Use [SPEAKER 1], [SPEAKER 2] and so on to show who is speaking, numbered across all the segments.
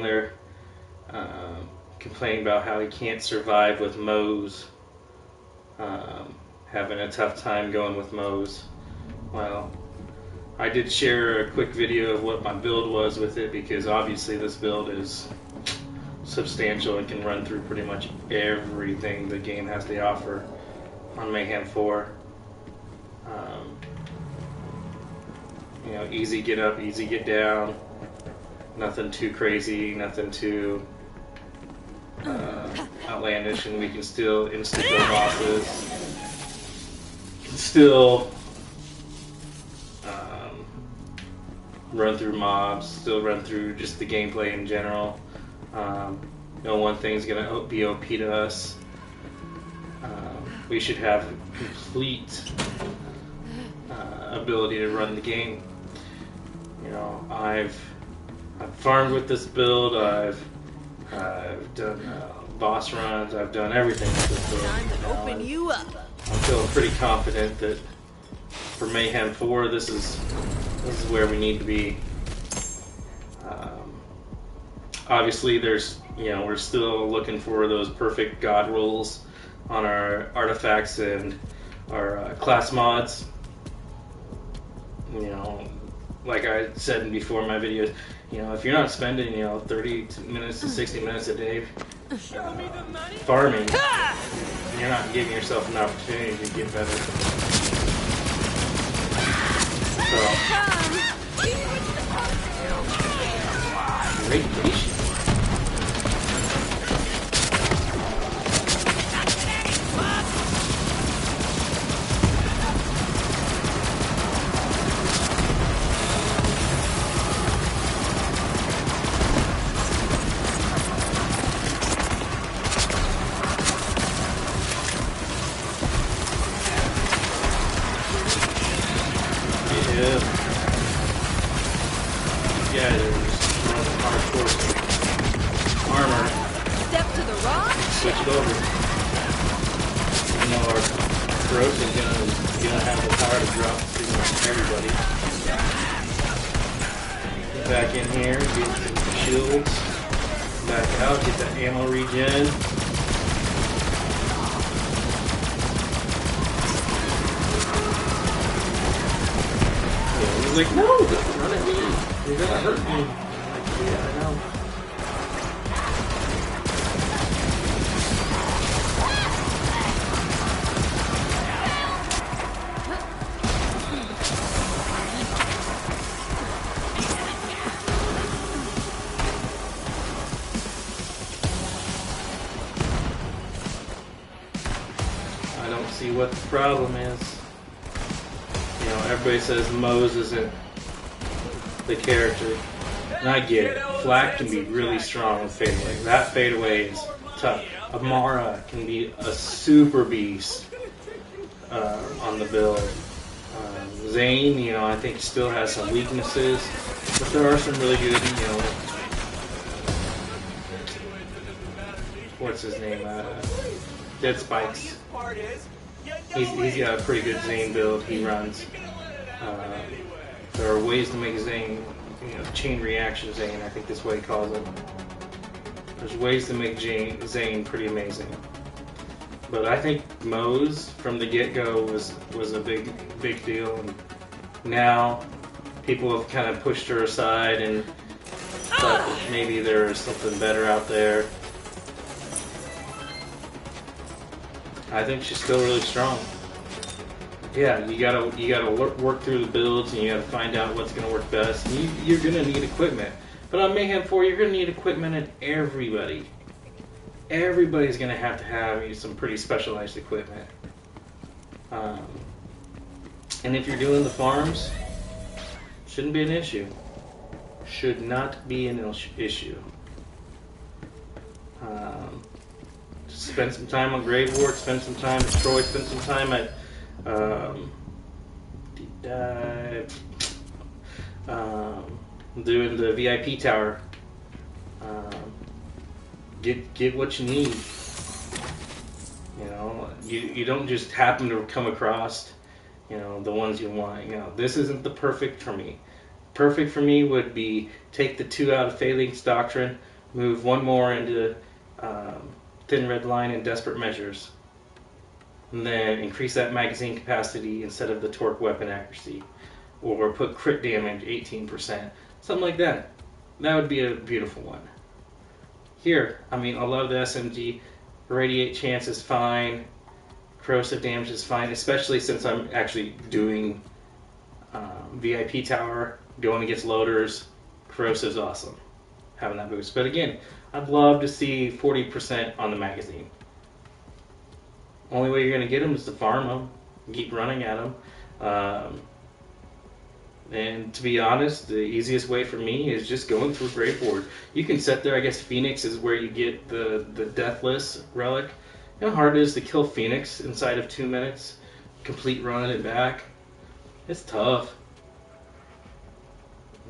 [SPEAKER 1] there complaining about how he can't survive with Moze. Having a tough time going with Moze. Well, I did share a quick video of what my build was with it, because obviously this build is substantial. It can run through pretty much everything the game has to offer on Mayhem 4. You know, easy get up, easy get down. Nothing too crazy, nothing too outlandish, and we can still insta-kill bosses. Can still run through mobs, still run through just the gameplay in general. No one thing's gonna be OP to us. We should have complete ability to run the game. You know, I've farmed with this build. I've done boss runs. I've done everything with this build.
[SPEAKER 2] Time to open you up.
[SPEAKER 1] I'm feeling pretty confident that for Mayhem 4, this is where we need to be. Obviously, we're still looking for those perfect god rolls on our artifacts and our class mods. You know, like I said before in my videos, you know, if you're not spending 30 minutes to 60 minutes a day farming, you're not giving yourself an opportunity to get better. So, great patient. Yeah, there's hardcore armor.
[SPEAKER 2] Step to the rock.
[SPEAKER 1] Switch it over. You know, our corrosion's gonna have the power to drop pretty much everybody. Get back in here, get some shields. Back out, get that ammo regen. He's like, no, don't run at me. You're gonna hurt me. I'm like, yeah, I know. I don't see what the problem is. You know, everybody says Moze isn't the character, and I get it. Flak can be really strong with fadeaway. That fadeaway is tough. Amara can be a super beast on the build. Zane, you know, I think still has some weaknesses, but there are some really good, you know, what's his name? Dead Spikes. He's got a pretty good Zane build he runs. There are ways to make Zane, you know, chain reaction Zane, I think that's what he calls it. There's ways to make Zane pretty amazing. But I think Moze from the get-go was a big deal, and now people have kind of pushed her aside and thought that maybe there is something better out there. I think she's still really strong. Yeah, you gotta work through the builds, and you gotta find out what's gonna work best. You're gonna need equipment, but on Mayhem 4, you're gonna need equipment in everybody. Everybody's gonna have to have some pretty specialized equipment. And if you're doing the farms, shouldn't be an issue. Should not be an issue. Spend some time on Grave Ward, spend some time at Troy, spend some time at Deep Dive, doing the VIP tower. Get what you need. You know, you don't just happen to come across, you know, the ones you want. You know, this isn't the perfect for me. Perfect for me would be take the 2 out of Phalanx Doctrine, Move one more into Thin Red Line and Desperate Measures. And then increase that magazine capacity instead of the torque weapon accuracy. Or put crit damage 18%. Something like that. That would be a beautiful one. Here, I mean, I love the SMG. Radiate chance is fine. Corrosive damage is fine, especially since I'm actually doing VIP tower, going against loaders. Corrosive is awesome, having that boost. But again, I'd love to see 40% on the magazine. Only way you're going to get them is to farm them, keep running at them. And to be honest, the easiest way for me is just going through Graveward. You can set there, I guess Phoenix is where you get the Deathless relic. You know how hard it is to kill Phoenix inside of 2 minutes? Complete run and back? It's tough.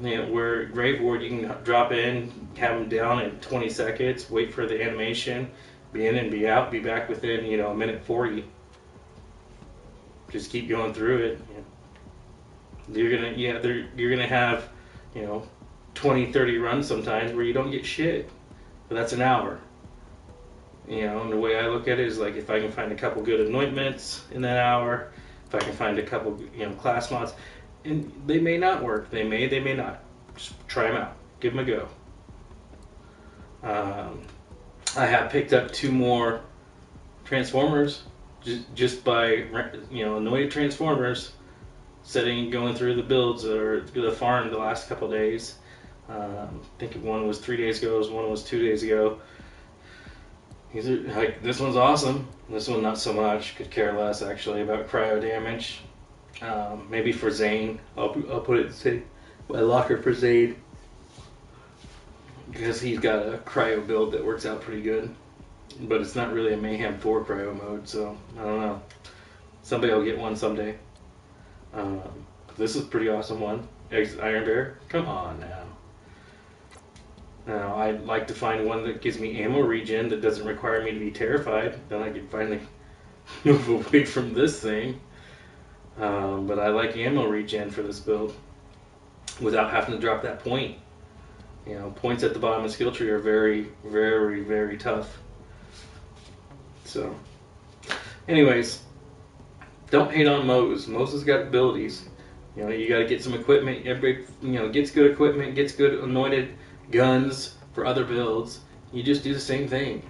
[SPEAKER 1] You know, where Graveward you can drop in, have them down in 20 seconds, wait for the animation, be in and be out, be back within, you know, a minute 40. Just keep going through it. You're gonna have, you know, 20, 30 runs sometimes where you don't get shit. But that's an hour. You know, and the way I look at it is like if I can find a couple good anointments in that hour, if I can find a couple, you know, class mods, and they may not work. They may not. Just try them out. Give them a go. I have picked up 2 more Transformers just by, you know, anointed Transformers. Going through the builds or the farm the last couple days. I think one was 3 days ago, one was 2 days ago. These are, like, this one's awesome. This one not so much. Could care less actually about cryo damage. Maybe for Zane, I'll put it in my locker for Zane because he's got a cryo build that works out pretty good. But it's not really a Mayhem 4 cryo mode, so I don't know. Somebody will get one someday. This is a pretty awesome one. Iron Bear, come on now. Now, I'd like to find one that gives me ammo regen that doesn't require me to be terrified. Then I can finally move away from this thing. But I like ammo regen for this build without having to drop that point. You know, points at the bottom of the skill tree are very, very, very tough. So, anyways. Don't hate on Moze. Moze has got abilities. You know, you got to get some equipment. Everybody, you know, gets good equipment, gets good anointed guns for other builds. You just do the same thing.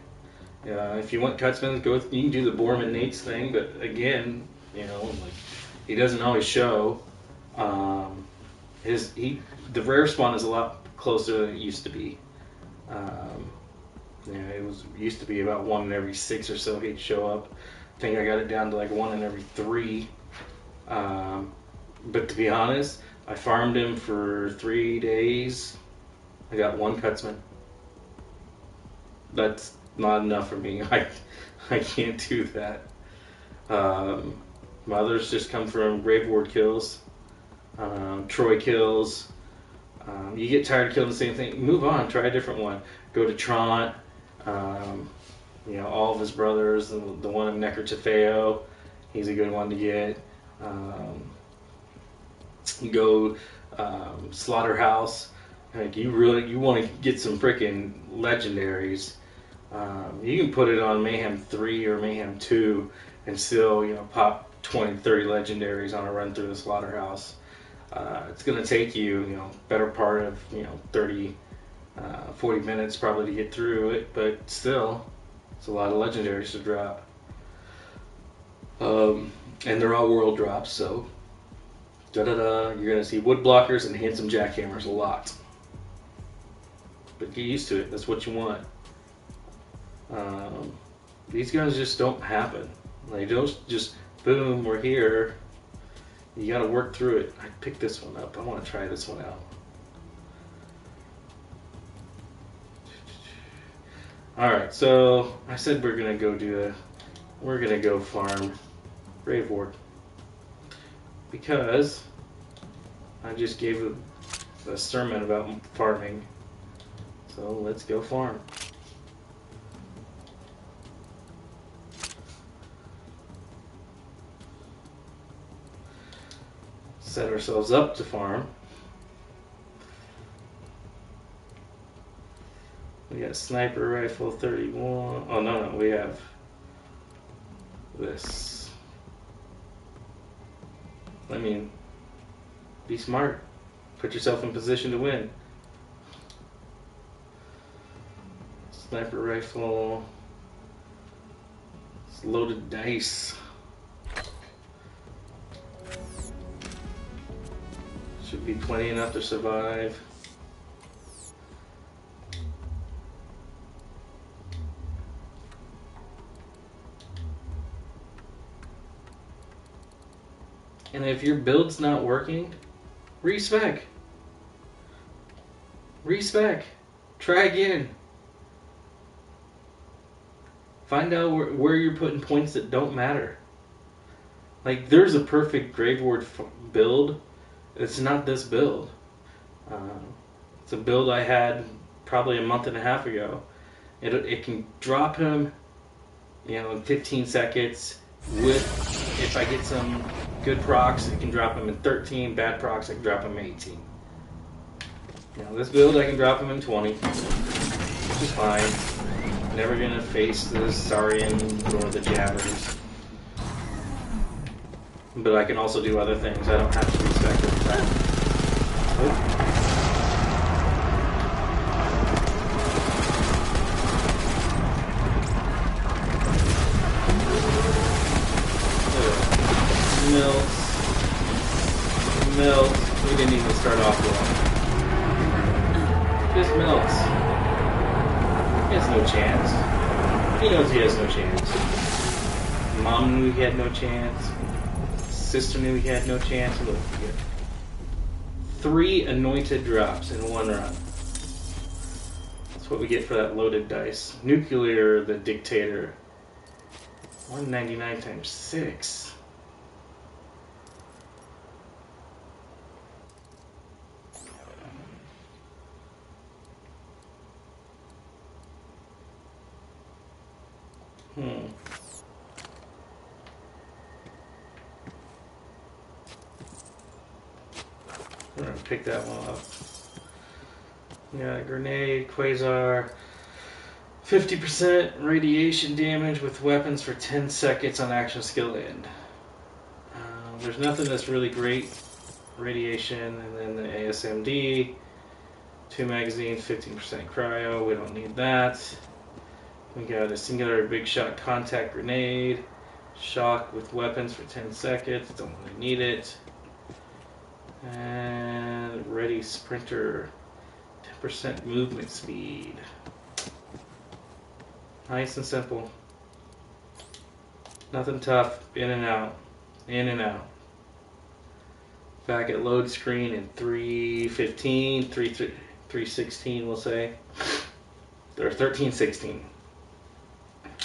[SPEAKER 1] If you want Cutsman, you can do the Borman Nate's thing, but again, you know, like he doesn't always show. The rare spawn is a lot closer than it used to be. You know, used to be about 1 in every 6 or so he'd show up. I think I got it down to like 1 in every 3. But to be honest, I farmed him for 3 days. I got 1 Cutsman. That's not enough for me. I can't do that. My others just come from Graveward kills, Troy kills. You get tired of killing the same thing, move on, try a different one. Go to Tron. You know, all of his brothers, the one in Necrotafeo, he's a good one to get. Slaughterhouse. Like you want to get some freaking legendaries. You can put it on Mayhem 3 or Mayhem 2 and still, you know, pop 20, 30 legendaries on a run through the Slaughterhouse. It's going to take you, you know, better part of, you know, 30, 40 minutes probably to get through it, but still, it's a lot of legendaries to drop. And they're all world drops, so you're going to see wood blockers and handsome jackhammers a lot. But get used to it, that's what you want. These guys just don't happen. They don't just, boom, we're here. You got to work through it. I picked this one up. I want to try this one out. Alright, so I said we're going to go farm Graveward. Because I just gave a sermon about farming. So let's go farm. Set ourselves up to farm. We got sniper rifle 31. Oh no, we have this. I mean, be smart. Put yourself in position to win. Sniper rifle. It's loaded dice. Should be plenty enough to survive. And if your build's not working, respec. Respec. Try again. Find out where you're putting points that don't matter. Like, there's a perfect Grave Ward build. It's not this build. It's a build I had probably a month and a half ago. It can drop him, in 15 seconds. If I get some good procs, it can drop him in 13. Bad procs, I can drop him in 18. This build I can drop him in 20, which is fine. Never gonna face the Saurian or the Jabbers. But I can also do other things. I don't have to respect it. Melts. We didn't even start off well. Just melts. He has no chance. He knows he has no chance. Mom knew he had no chance. Sister knew he had no chance. Look, 3 anointed drops in one run. That's what we get for that loaded dice. Nuclear, the Dictator. 199 times 6. We're gonna pick that one up. Yeah, grenade, quasar, 50% radiation damage with weapons for 10 seconds on action skill end. There's nothing that's really great. Radiation, and then the ASMD, 2 magazines, 15% cryo. We don't need that. We got a singular big shot contact grenade, shock with weapons for 10 seconds. Don't really need it. And ready sprinter, 10% movement speed. Nice and simple. Nothing tough. In and out. In and out. Back at load screen in 3:15, 3:16 we'll say. Or 13:16.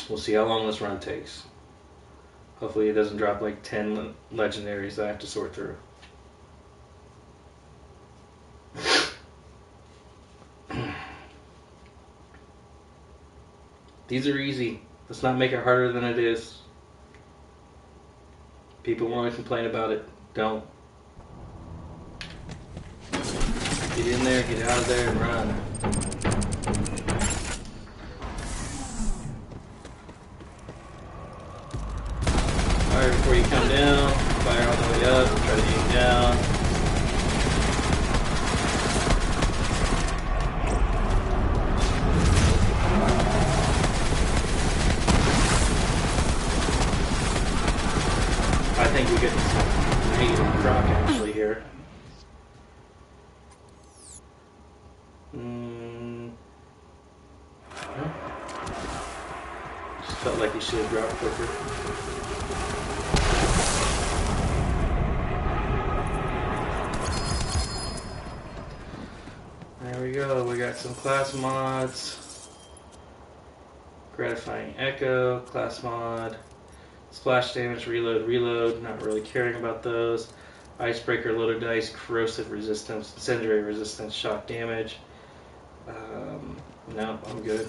[SPEAKER 1] We'll see how long this run takes. Hopefully it doesn't drop like 10 legendaries that I have to sort through. These are easy. Let's not make it harder than it is. People want to complain about it. Don't. Get in there, get out of there, and run. Fire before you come down. Fire on the way up. Try to aim down. I think we get negative proc actually here. Just felt like he should have dropped quicker. There we go. We got some class mods. Gratifying Echo, class mod. Splash damage, reload, not really caring about those. Icebreaker, loaded dice, corrosive resistance, incendiary resistance, shock damage. No, I'm good.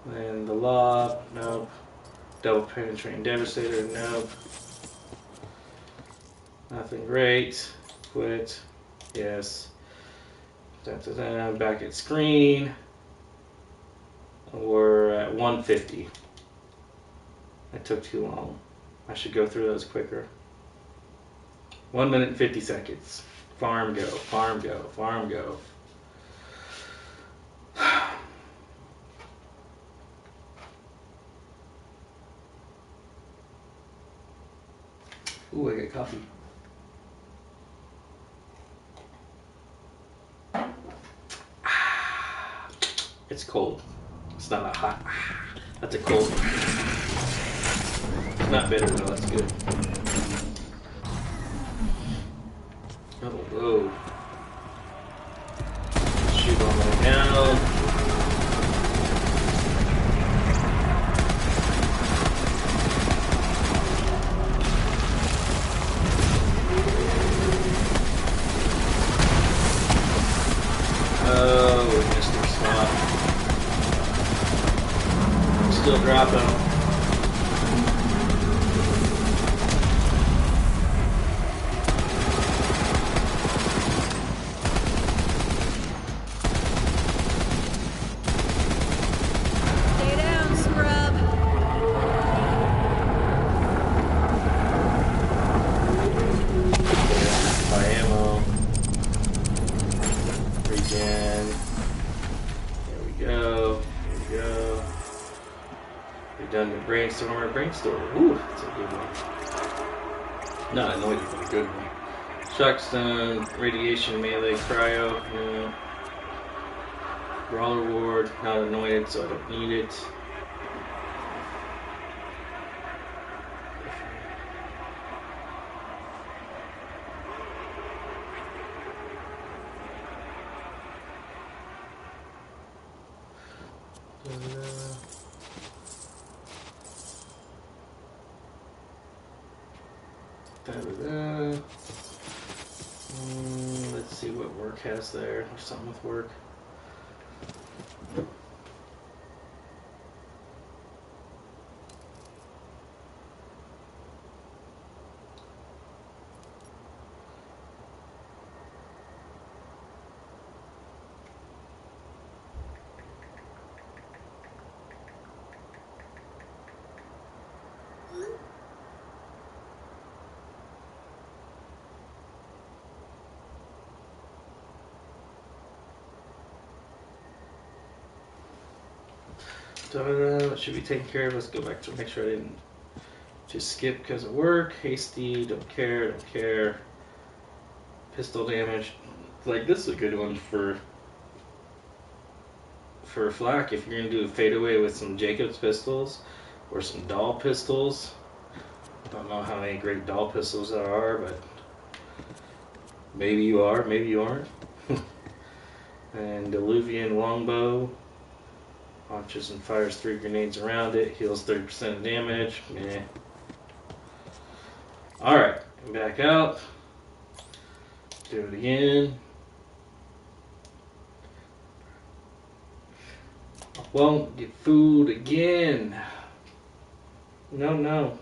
[SPEAKER 1] Then the lob, nope. Double penetrating devastator, nope. Nothing great. Quit, yes. Back at screen. We're at 150. That took too long. I should go through those quicker. 1 minute and 50 seconds. Farm go, farm go, farm go. Ooh, I got coffee. It's cold. It's not a hot. That's a cold. It's not bitter though, that's good. Oh, whoa. Shoot on the way down. Oh, we missed our spot. Still dropping.
[SPEAKER 2] Stay down, scrub.
[SPEAKER 1] Buy ammo. Regen. There we go. There we go. We're done the brainstormer. Brainstormer. Ooh, that's a good one. Not anointed, but a good one. Shockstone, radiation, melee, cryo. No. Brawler ward. Not anointed, so I don't need it. Let's see what work has there. There's something with work. That should be taken care of. Let's go back to make sure I didn't just skip because of work. Hasty, don't care, don't care. Pistol damage. Like, this is a good one for flak. If you're going to do a fadeaway with some Jacob's pistols or some doll pistols. I don't know how many great doll pistols there are, but maybe you are, maybe you aren't. And Diluvian longbow. Launches and fires 3 grenades around it. Heals 30% of damage. Meh. Alright. Back out. Do it again. I won't get fooled again. No, no.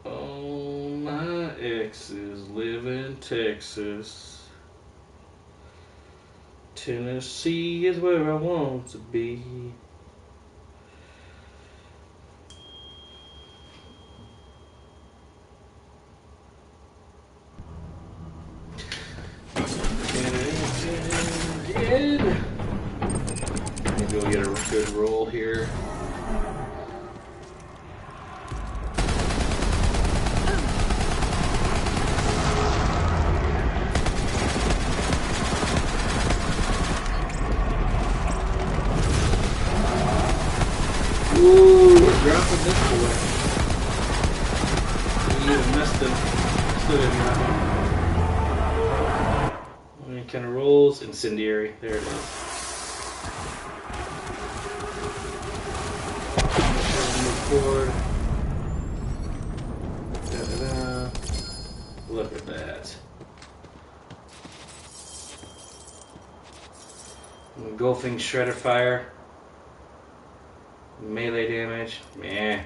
[SPEAKER 1] Oh, my exes live in Texas. Tennessee is where I want to be. Maybe we'll get a good roll here. Ooh, we're dropping this boy. We even messed him. Still didn't drop him. Any kind of rolls? Incendiary. There it is. Move forward. Da-da-da. Look at that. Engulfing shredder fire. Melee damage, meh.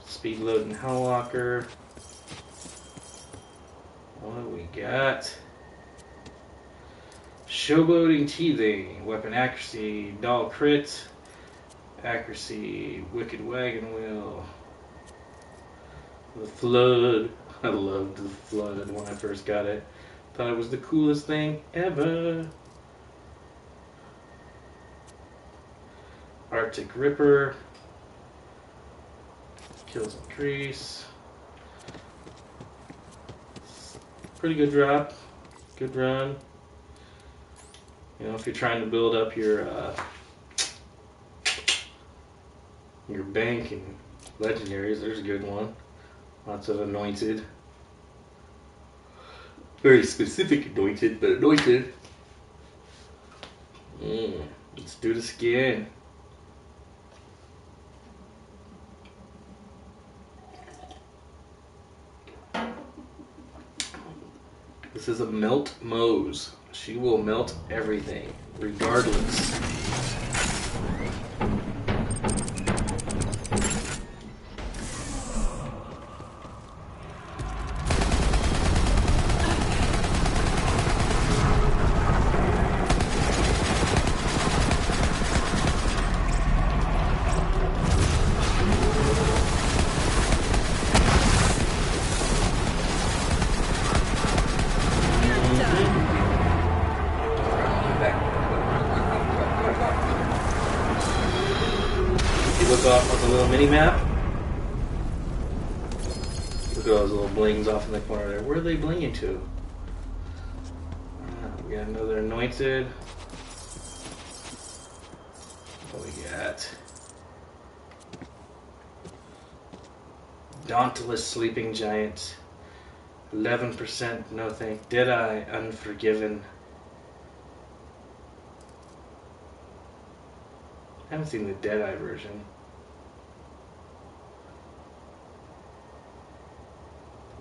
[SPEAKER 1] Speed load and Hellwalker. got Showboating Teething, Weapon Accuracy, Doll Crit, Accuracy, Wicked Wagon Wheel, the Flood. I loved the Flood when I first got it. Thought it was the coolest thing ever. Arctic Ripper, Kills Increase. Pretty good drop, good run. You know, if you're trying to build up your bank and legendaries, there's a good one. Lots of anointed. Very specific anointed, but anointed. Let's do this again. This is a Melt Moze. She will melt everything, regardless. Look off on the little mini map. Look at those little blings off in the corner there. Where are they blinging to? We got another anointed. What we got? Dauntless Sleeping Giant. 11%, no thank. Deadeye, Unforgiven. I haven't seen the Deadeye version.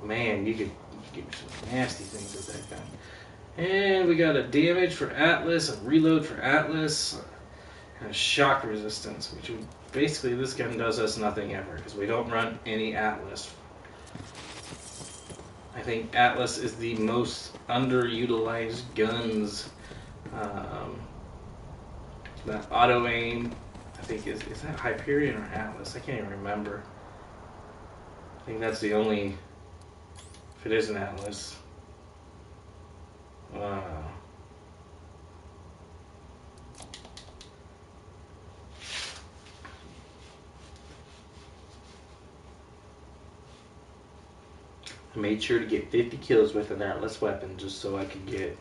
[SPEAKER 1] Man, you could get some nasty things with that guy. And we got a damage for Atlas, a reload for Atlas, and a shock resistance, which would, basically this gun does us nothing ever, because we don't run any Atlas. I think Atlas is the most underutilized guns. That auto aim, I think is that Hyperion or Atlas? I can't even remember. I think that's the only. If it is an Atlas. I made sure to get 50 kills with an Atlas weapon just so I could get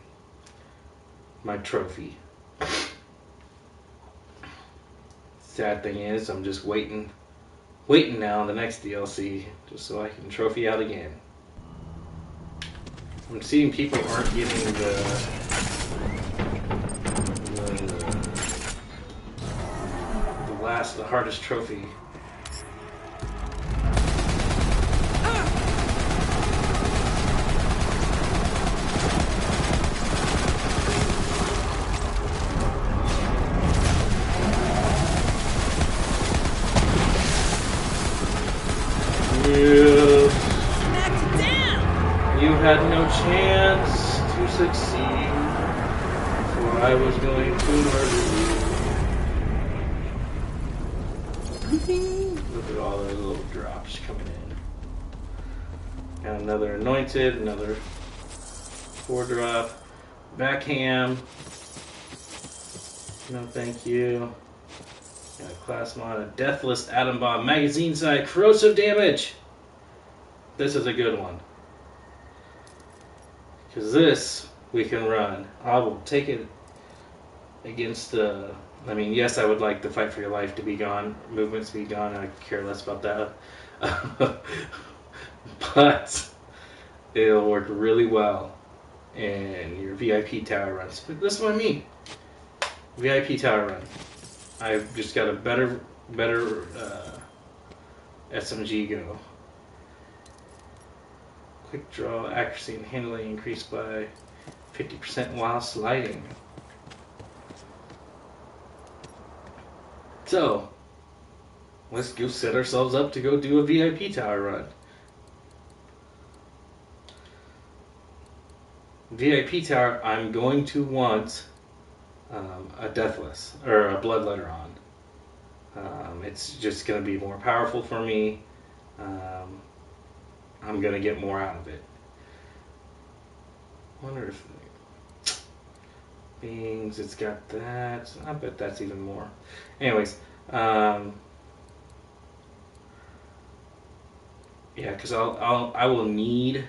[SPEAKER 1] my trophy. Sad thing is, I'm just waiting now on the next DLC just so I can trophy out again. I'm seeing people aren't getting the hardest trophy. You had no chance to succeed, for I was going to murder you. Look at all those little drops coming in. Got another anointed, another 4-drop, backham. No thank you. Got a class mod, a deathless atom bomb, magazine side, corrosive damage. This is a good one. Because this, we can run. I will take it against the... I mean, yes, I would like the fight for your life to be gone, movements to be gone, I care less about that. But it'll work really well in your VIP tower runs. But this is what I mean. VIP tower run. I've just got a better SMG go. Quick draw, accuracy, and handling increased by 50% while sliding. So, let's go set ourselves up to go do a VIP tower run. VIP tower, I'm going to want a Deathless or a Bloodletter on. It's just going to be more powerful for me. I'm going to get more out of it. Wonder if beings, it's got that. I bet that's even more. Anyways, yeah, because I will need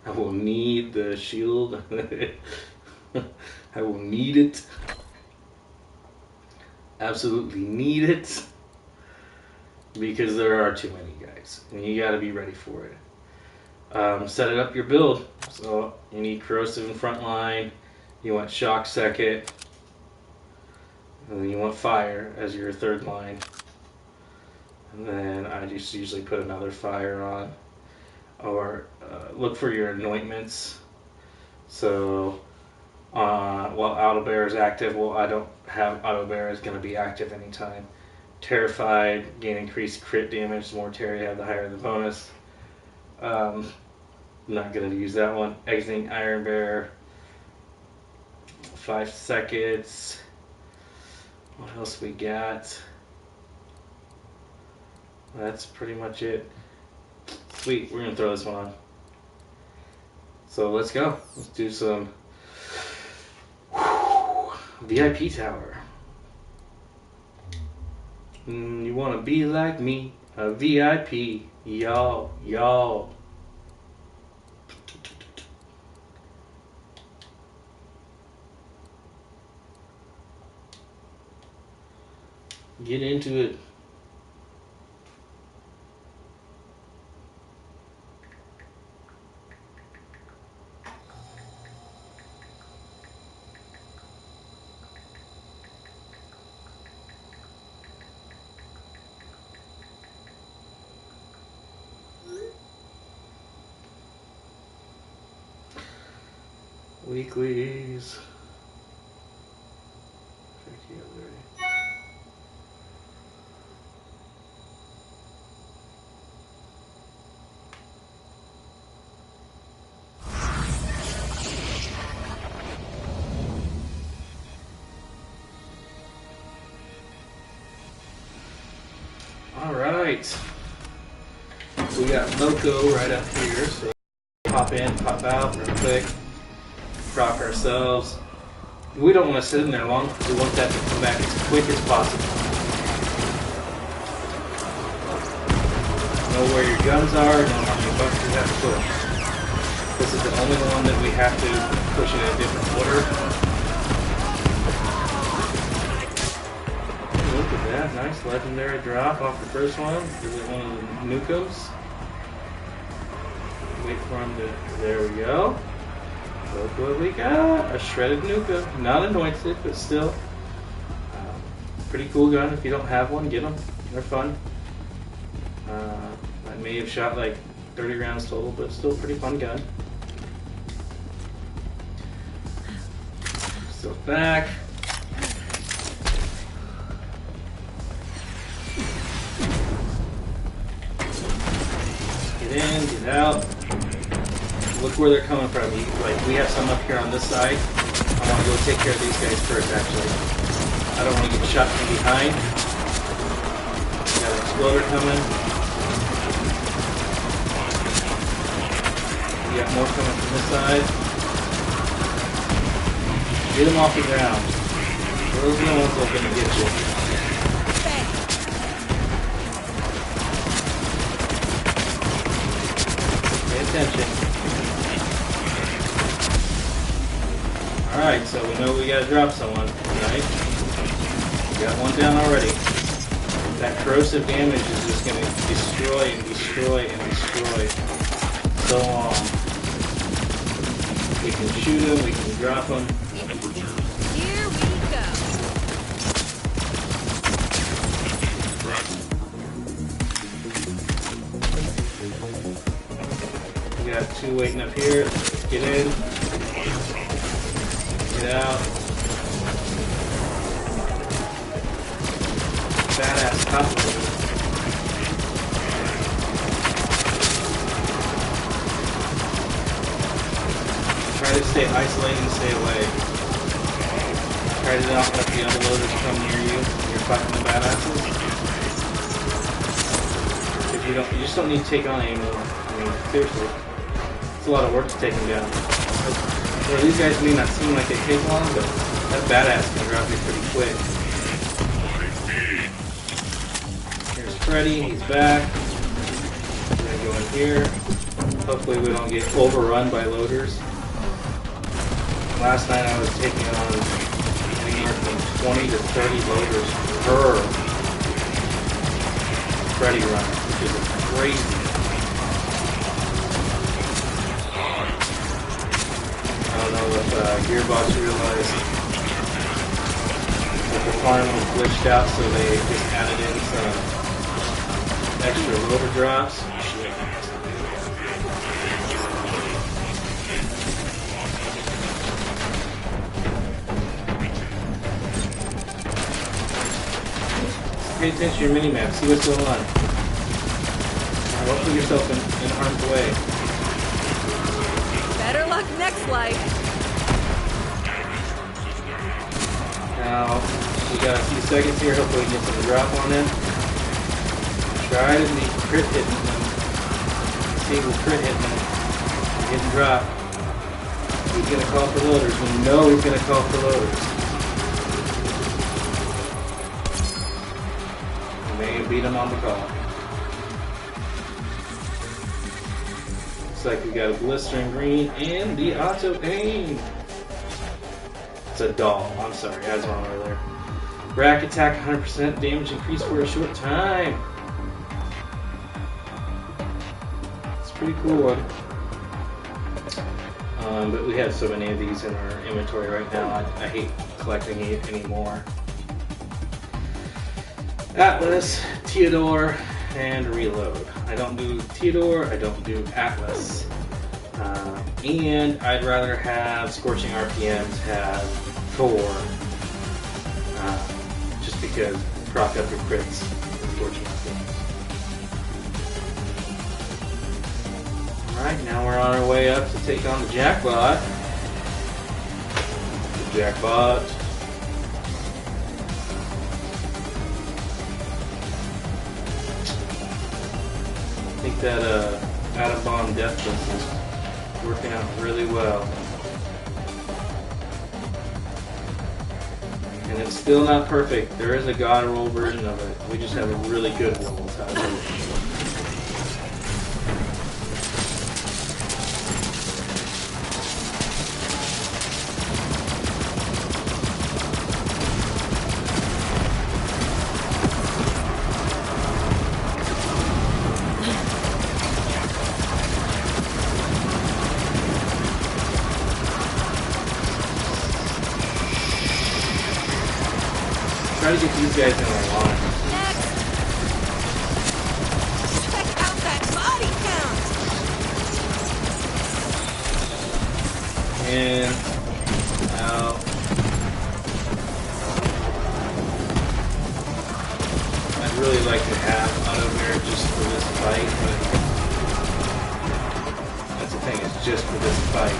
[SPEAKER 1] the shield. I will need it. Absolutely need it. Because there are too many guys. And you gotta be ready for it. Set it up your build. So you need corrosive in front line. You want shock second. And then you want fire as your third line. And then I just usually put another fire on. Or look for your anointments. So while Auto Bear is active, well, I don't have Auto Bear is going to be active anytime. Terrified, gain increased crit damage. The more terror you have, the higher the bonus. I'm not going to use that one. Exiting Iron Bear. 5 seconds. What else we got? That's pretty much it. Sweet, we're going to throw this one on. So let's go. Let's do some VIP tower. You want to be like me, a VIP, y'all. Get into it. Weeklies. Alright. We got Loco right up here, so pop in, pop out real quick. Proc ourselves. We don't want to sit in there long because we want that to come back as quick as possible. Know where your guns are, know how many buttons you have to push. This is the only one that we have to push in a different order. Look at that, nice legendary drop off the first one. Is it one of the Nukums? Wait for him to, there we go. Look what we got, a shredded Nuka. Not anointed, but still. Pretty cool gun. If you don't have one, get them. They're fun. I may have shot like 30 rounds total, but still a pretty fun gun. Still back. Get in, get out. Look where they're coming from. Like, we have some up here on this side. I want to go take care of these guys first, actually. I don't want to get shot from behind. Got an exploder coming. We got more coming from this side. Get them off the ground. Those are the ones that are going to get you. Pay attention. Alright, so we know we gotta drop someone, right? We got one down already. That corrosive damage is just gonna destroy and destroy and destroy so long. We can shoot him, we can drop him.
[SPEAKER 2] Here we go.
[SPEAKER 1] We got two waiting up here. Get in. Get out. Badass top. Try to stay isolated and stay away. Try to not let the other loaders come near you when you're fighting the badasses. If you just don't need to take on anymore. I mean, seriously. It's a lot of work to take them down. Well, these guys may not seem like they take long, but that badass can drop you pretty quick. Here's Freddy, he's back. We're gonna go in here. Hopefully we don't get overrun by loaders. Last night I was taking on anywhere from 20 to 30 loaders per Freddy run, which is crazy. I don't know if Gearbox realized that the farm was glitched out, so they just added in some extra loader drops. Pay attention to your mini-map, see what's going on. Don't put yourself in harm's way.
[SPEAKER 2] Better luck next life.
[SPEAKER 1] Now, we got a few seconds here, hopefully we can get some drop on him. Try to be crit hitting him. See if we're crit hitting him. Getting drop. He's going to call for loaders. We know he's going to call for loaders. Beat him on the call. Looks like we got a blistering green and the auto aim. It's a doll. I'm sorry, I was wrong earlier. Rack attack 100% damage increase for a short time. It's pretty cool. But we have so many of these in our inventory right now. I hate collecting it anymore. Atlas, Theodore, and Reload. I don't do Theodore, I don't do Atlas. And I'd rather have Scorching RPMs have Thor, just because proc up your crits with Scorching RPMs. Alright, now we're on our way up to take on the Jackbot. The Jackbot. I think that Atom Bomb Deathless is working out really well. And it's still not perfect. There is a God roll version of it. We just have a really good roll. Try to get these guys in our line.
[SPEAKER 2] Next. Check out that body count.
[SPEAKER 1] And out. I'd really like to have Auto Mirror just for this fight, but that's the thing, it's just for this fight.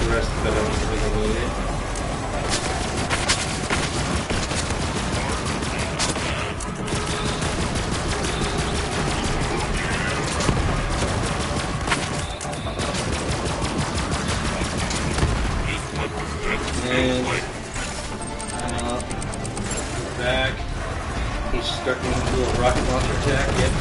[SPEAKER 1] The rest of it, I don't really need it. And back. He's starting to do a little rocket launcher attack. Yep.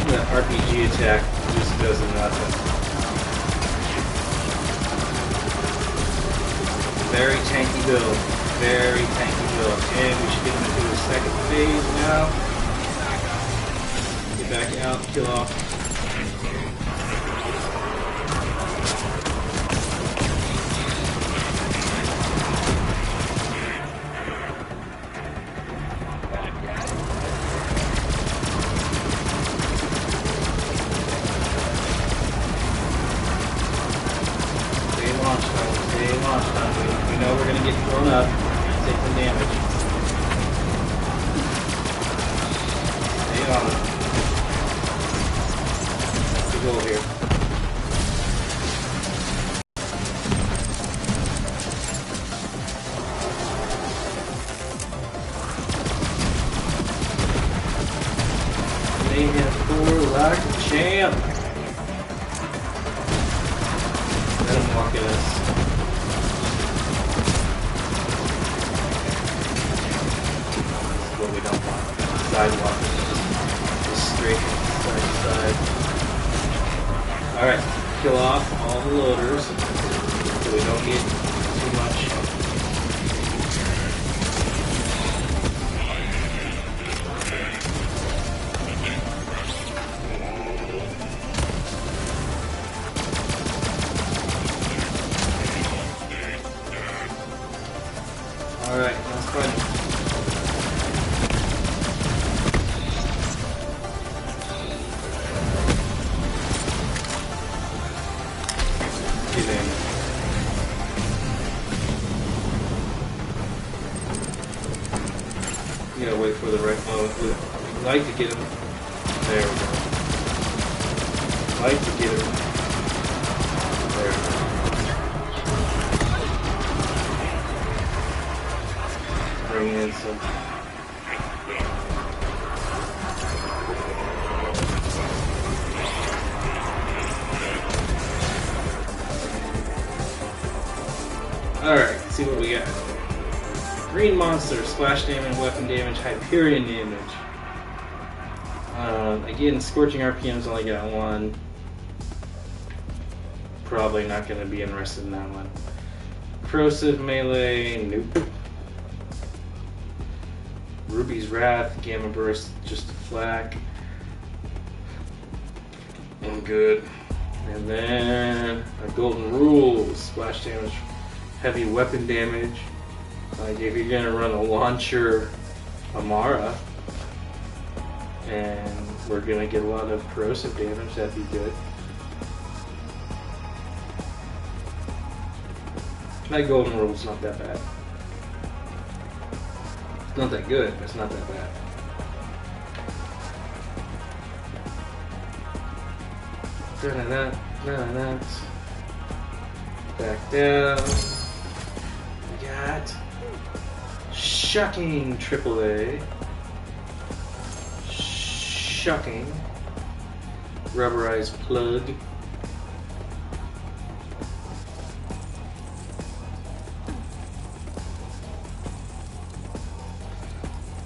[SPEAKER 1] That RPG attack just does nothing. Very tanky build. Very tanky build. And we should get him into the second phase now. Get back out, kill off. We know we're going to get thrown up and take some damage. Stay goal here. Mayhem 4 like a champ. Let him walk in us. This is what we don't want. Sidewalk. Just straight side to side. Alright, kill off all the loaders so we don't get too much. Alright, that's fine. Get in. You gotta wait for the right moment. We'd like to get him. There we go. Like to get him. There we go. Bring in some. Alright, let's see what we got. Green monster, splash damage, weapon damage, Hyperion damage. Again, Scorching RPM's only got one. Probably not going to be interested in that one. Corrosive melee, nope. Ruby's Wrath, Gamma Burst, just a flak. I'm good. And then a Golden Rule, splash damage, heavy weapon damage. Like if you're gonna run a launcher Amara, and we're gonna get a lot of corrosive damage, that'd be good. That Golden Rule's not that bad. It's not that good, but it's not that bad. Back down. We got Shocking AAA. Shocking. Rubberized Plug.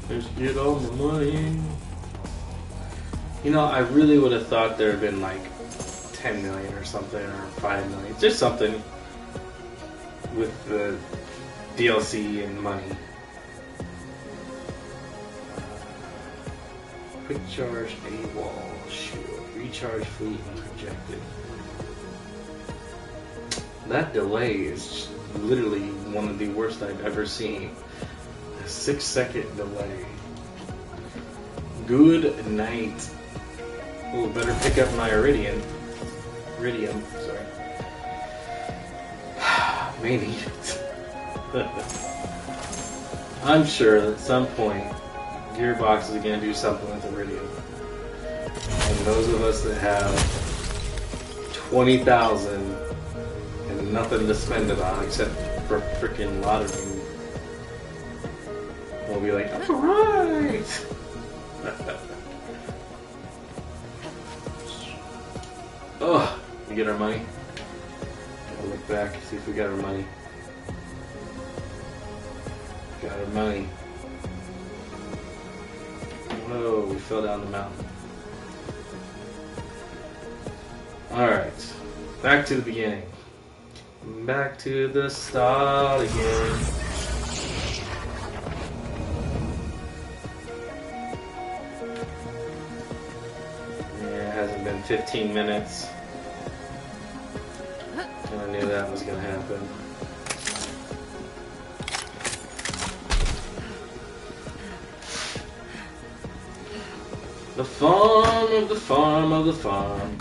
[SPEAKER 1] Let's get all the money. You know, I really would have thought there had been like 10 million or something, or 5 million. Just something with the DLC and money. Quick charge, AWOL, shield, recharge fleet, and projected. That delay is literally one of the worst I've ever seen. A 6-second delay. Good night. Oh, better pick up my Iridium, sorry. May need it. I'm sure at some point Gearbox is going to do something with Iridium. And those of us that have 20,000 and nothing to spend it on except for freaking lottery, we'll be like, alright! Oh, we get our money. Gotta look back, see if we got our money. Got our money. Whoa, we fell down the mountain. Alright, back to the beginning. Back to the start again. Yeah, it hasn't been 15 minutes. And I knew that was going to happen. The farm of the farm of the farm.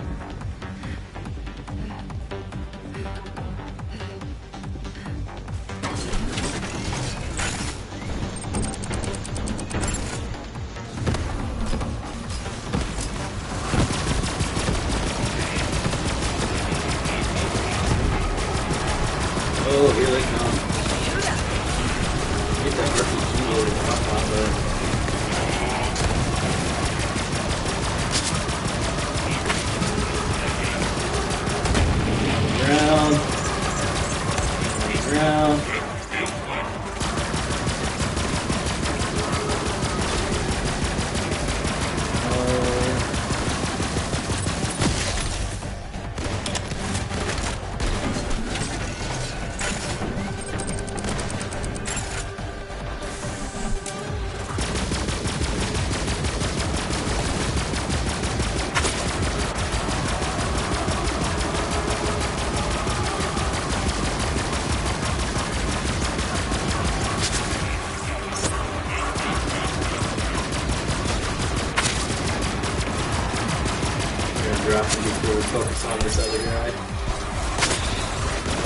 [SPEAKER 1] drop him before we focus on this other guy.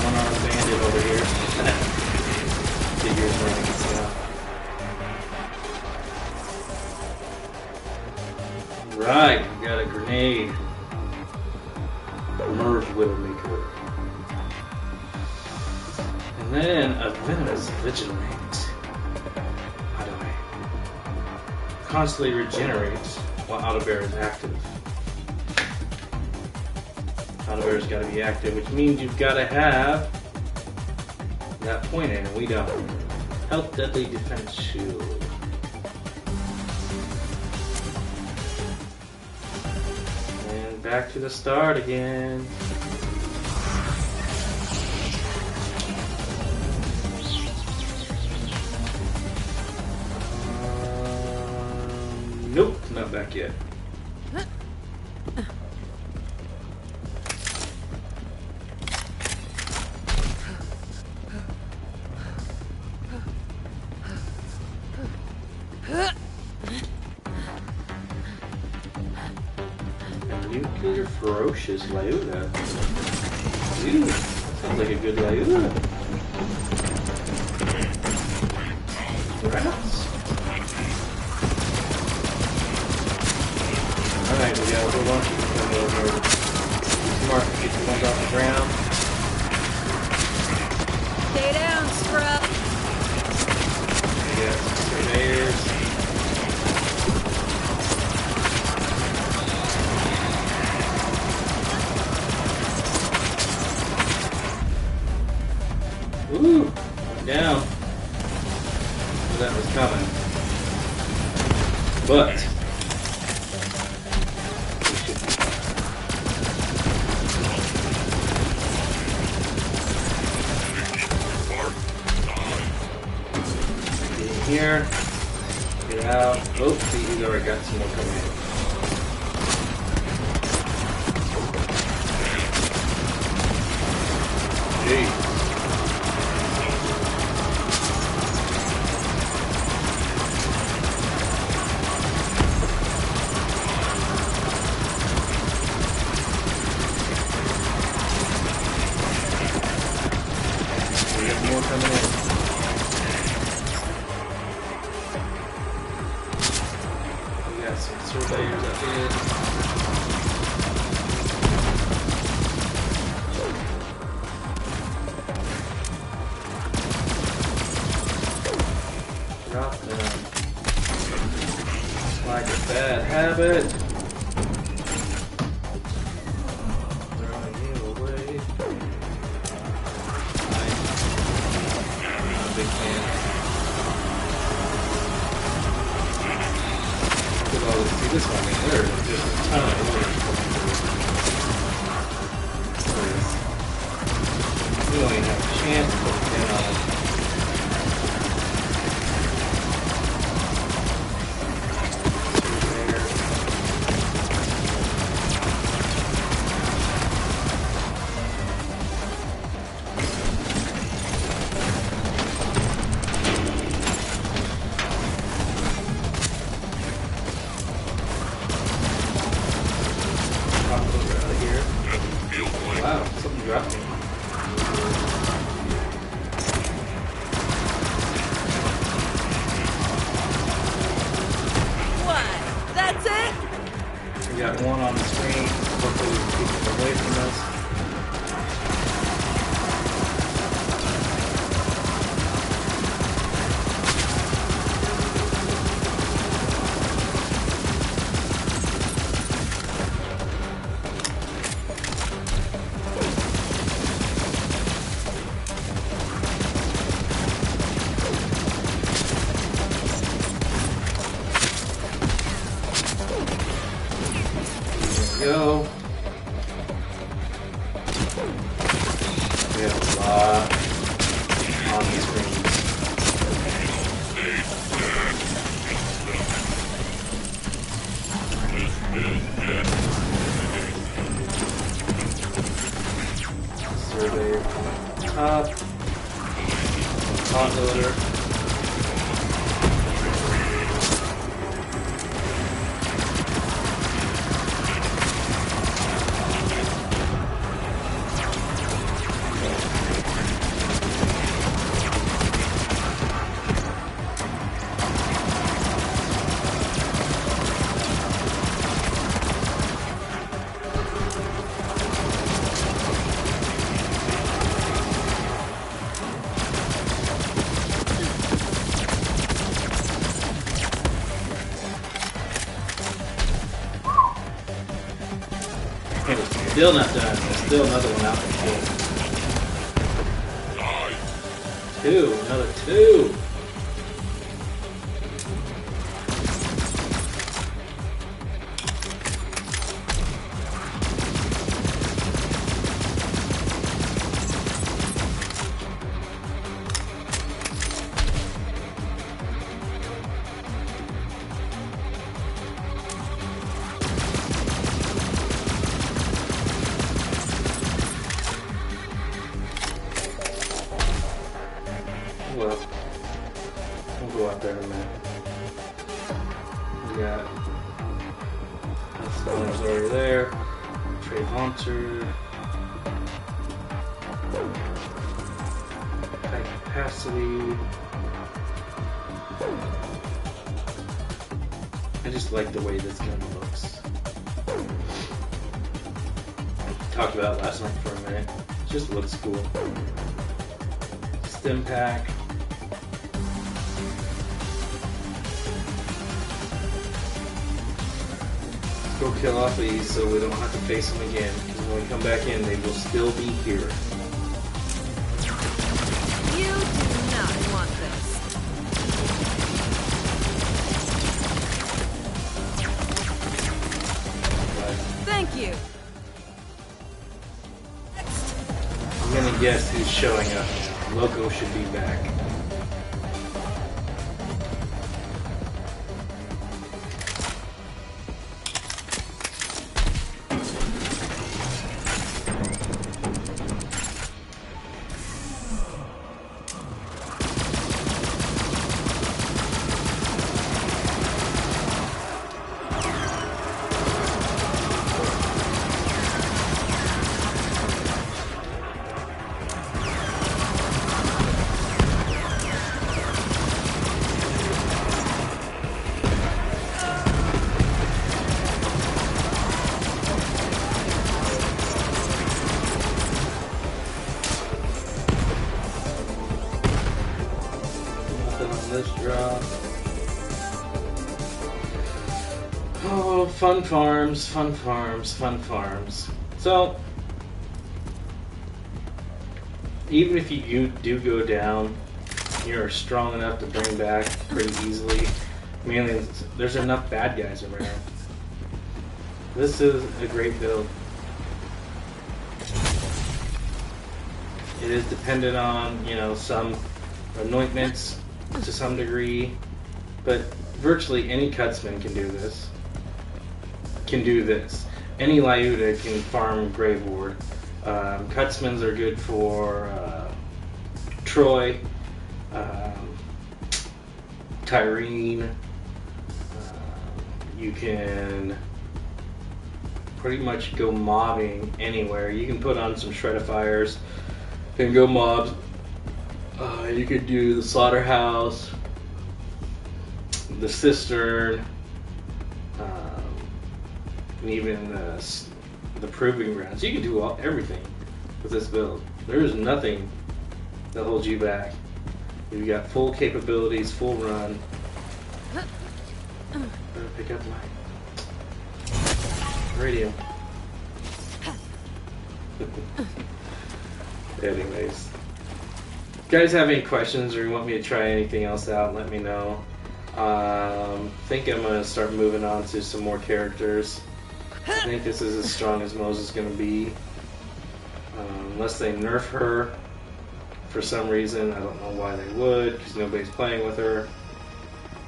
[SPEAKER 1] One-armed bandit over here. Figures running stuff. Right, we got a grenade. Merge Widowmaker. And then a venomous Vigilant. By the way. Constantly regenerates while Auto Bear is active. Auto Bear's got to be active, which means you've got to have that point in, and we don't. Health Deadly Defense Shield. And back to the start again. Nope, not back yet. Nuclear Ferocious Lyuda. Ooh, sounds like a good Lyuda. Rats. Alright, we got a whole bunch of them coming over. Smart, get the ones off the ground.
[SPEAKER 2] Stay down, scrub.
[SPEAKER 1] We got some surveyors. Ooh, went down. Well, that was coming. But we should be fine. Get in here. Get out. Oh, see, he's already got some more coming in. Jeez. More coming in. We got some surveyors up here. Drop them. It's like a bad habit. Throwing you away. Big fan. Look at all this. See this one, man. There's just a ton of orders coming through. We don't even have a chance to put a pin on it. Wow, something dropped me.
[SPEAKER 2] What? That's it?
[SPEAKER 1] We got one on the screen. Hopefully we can keep it away from us. Go. We have a lot on the screens. Surveyor top. Hot loader. still not done. There's still another one out there. Two. Another two. Well, we'll go out there in a minute. We got Spawner's already there. Trade Haunter. High capacity. I just like the way this gun looks. Talked about it last night for a minute. It just looks cool. Stim pack. Go kill off these so we don't have to face them again. Because when we come back in, they will still be here.
[SPEAKER 2] You do not want this. Thank you.
[SPEAKER 1] I'm gonna guess who's showing up. Loco should be back. This drop. Oh, fun farms, fun farms, fun farms. So, even if you do go down, you're strong enough to bring back pretty easily. Mainly, there's enough bad guys around. This is a great build. It is dependent on, you know, some anointments to some degree, but virtually any Cutsman can do this. Any Lyuda can farm Grave Ward. Cutsmans are good for Troy, Tyrene. You can pretty much go mobbing anywhere. You can put on some Shredifiers and go mobs. You could do the Slaughterhouse, the Cistern, and even the Proving Grounds. You can do everything with this build. There is nothing that holds you back. You've got full capabilities, full run. Better pick up my radio. Anyways. If you guys have any questions or you want me to try anything else out, let me know. Think I'm going to start moving on to some more characters. I think this is as strong as Moze is going to be. Unless they nerf her for some reason. I don't know why they would, because nobody's playing with her.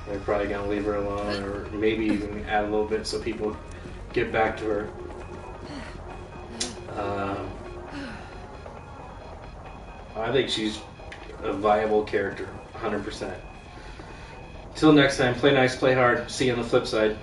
[SPEAKER 1] They're probably going to leave her alone, or maybe even add a little bit so people get back to her. I think she's a viable character, 100%. Till next time, play nice, play hard. See you on the flip side.